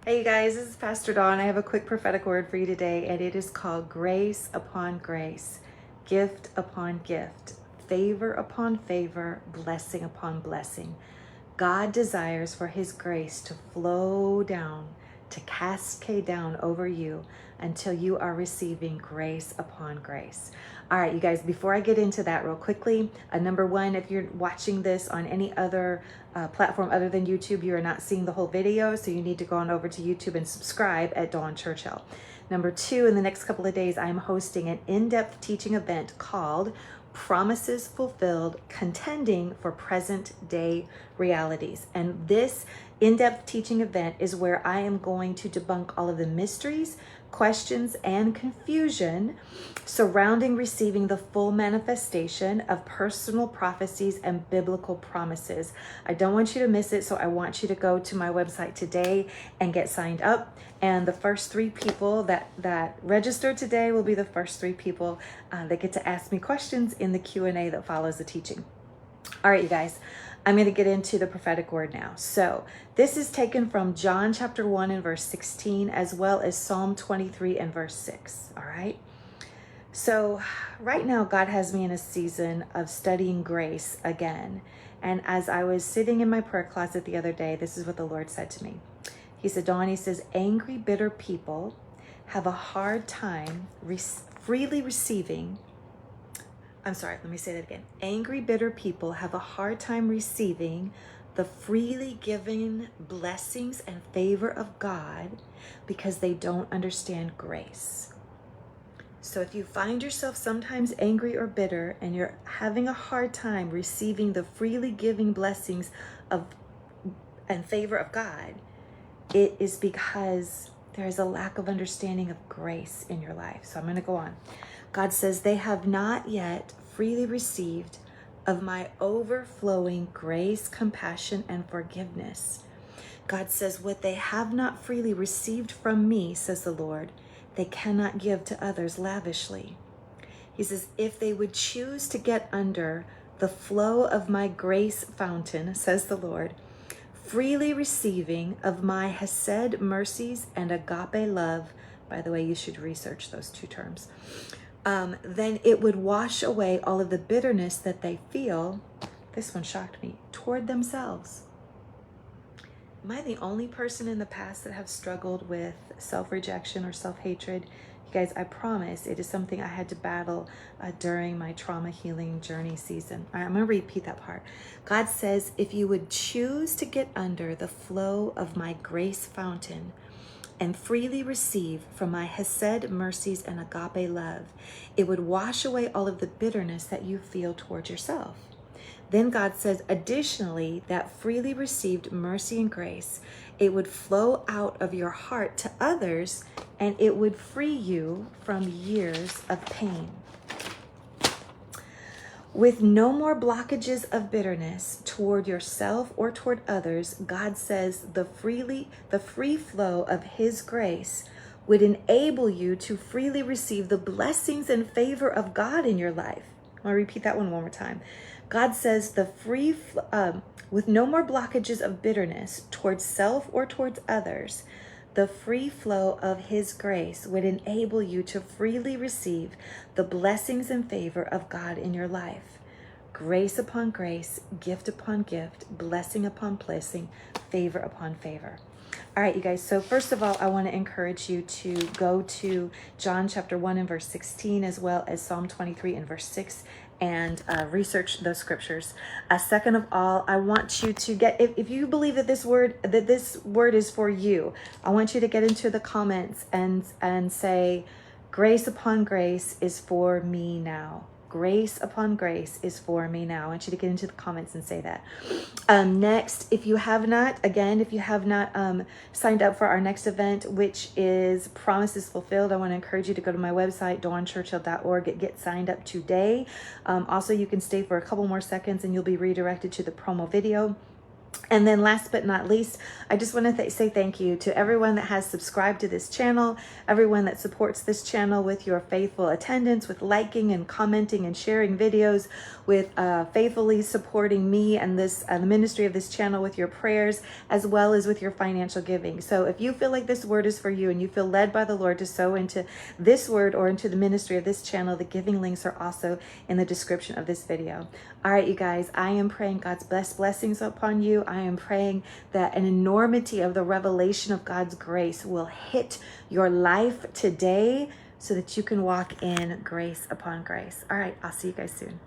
Hey you guys, this is Pastor Dawn. I have a quick prophetic word for you today, and it is called grace upon grace, gift upon gift, favor upon favor, blessing upon blessing. God desires for his grace to flow down, to cascade down over you until you are receiving grace upon grace. All right, you guys, before I get into that real quickly, number one, if you're watching this on any other platform other than YouTube, you are not seeing the whole video, so you need to go on over to YouTube and subscribe at Dawn Churchill. Number two, in the next couple of days, I am hosting an in-depth teaching event called Promises Fulfilled, Contending for Present Day Realities. And this in-depth teaching event is where I am going to debunk all of the mysteries, questions, and confusion surrounding receiving the full manifestation of personal prophecies and biblical promises. I don't want you to miss it, so I want you to go to my website today and get signed up. And the first 3 people that register today will be the first 3 people that get to ask me questions in the Q&A that follows the teaching. All right, you guys, I'm going to get into the prophetic word now. So this is taken from John chapter 1 and verse 16, as well as Psalm 23 and verse 6. All right. So right now, God has me in a season of studying grace again. And as I was sitting in my prayer closet the other day, this is what the Lord said to me. He said, Dawn, he says, angry, bitter people have a hard time freely receiving. I'm sorry, let me say that again. Angry, bitter people have a hard time receiving the freely given blessings and favor of God because they don't understand grace. So if you find yourself sometimes angry or bitter and you're having a hard time receiving the freely giving blessings of and favor of God, it is because there is a lack of understanding of grace in your life. So I'm going to go on. God says, they have not yet freely received of my overflowing grace, compassion, and forgiveness. God says, what they have not freely received from me, says the Lord, they cannot give to others lavishly. He says, if they would choose to get under the flow of my grace fountain, says the Lord, freely receiving of my hesed mercies and agape love, by the way, you should research those 2 terms, then it would wash away all of the bitterness that they feel, this one shocked me, toward themselves. Am I the only person in the past that have struggled with self-rejection or self-hatred? You guys, I promise it is something I had to battle during my trauma healing journey season. All right, I'm going to repeat that part. God says, if you would choose to get under the flow of my grace fountain and freely receive from my hesed mercies and agape love, it would wash away all of the bitterness that you feel towards yourself. Then God says, additionally, that freely received mercy and grace, it would flow out of your heart to others, and it would free you from years of pain. With no more blockages of bitterness toward yourself or toward others, God says the free flow of his grace would enable you to freely receive the blessings and favor of God in your life. I'll repeat that one more time. God says with no more blockages of bitterness towards self or towards others, the free flow of his grace would enable you to freely receive the blessings and favor of God in your life. Grace upon grace, gift upon gift, blessing upon blessing, favor upon favor. All right, you guys. So first of all, I want to encourage you to go to John chapter 1 and verse 16, as well as Psalm 23 and verse 6, and research those scriptures. Second of all, I want you to get, if you believe that this word is for you, I want you to get into the comments and say, grace upon grace is for me now. Grace upon grace is for me now. I want you to get into the comments and say that. Next, if you have not signed up for our next event, which is Promises Fulfilled, I want to encourage you to go to my website, dawnChurchill.org, get signed up today. Also, you can stay for a couple more seconds and you'll be redirected to the promo video. And then last but not least, I just want to say thank you to everyone that has subscribed to this channel, everyone that supports this channel with your faithful attendance, with liking and commenting and sharing videos, with faithfully supporting me and this the ministry of this channel with your prayers, as well as with your financial giving. So if you feel like this word is for you and you feel led by the Lord to sow into this word or into the ministry of this channel, the giving links are also in the description of this video. All right, you guys, I am praying God's blessings upon you. I am praying that an enormity of the revelation of God's grace will hit your life today so that you can walk in grace upon grace. All right, I'll see you guys soon.